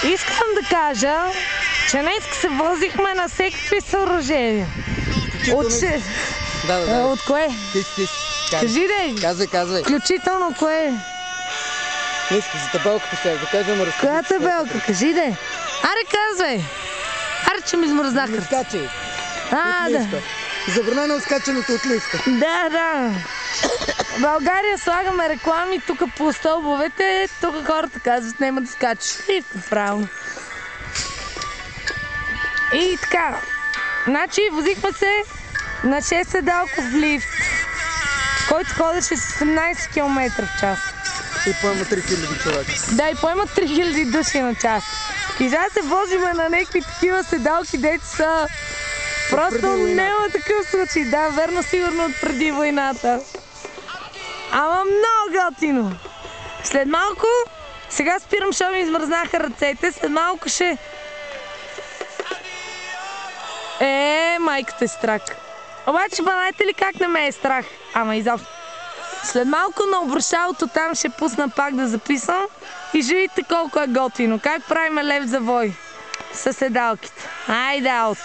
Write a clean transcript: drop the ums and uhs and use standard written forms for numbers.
Искам да кажа, че днес се возихме на всеки съоръжения. От кое? Кажи де! Казвай. Включително кое? Нищо, за табелката ще да кажем, разкажи. Коя табелка? Кажи де! Аре, казвай! Аре, че ми измръзнаха. Не скачай. Да. Забранено е скачането от лифта. Да. В България слагаме реклами тук по стълбовете, тук хората казват няма да скачаш. Лифта, правилно. И така, значи возихме се на 6 седалков лифт, който ходеше с 18 км в час. И поема 3000 човека. Да, и поема 3000 души на час. И сега се возиме на някакви такива седалки, дето са... Просто няма такъв случай. Да, верно, сигурно от преди войната. Ама много готино. След малко, сега спирам, защото ми измръзнаха ръцете, след малко ще... майката е страх. Обаче, знаете ли как не ме е страх? Ама изобщо. След малко на обрушалото там ще пусна пак да записвам и ще видите колко е готино. Как правиме лев завой със седалките. Айде, аут!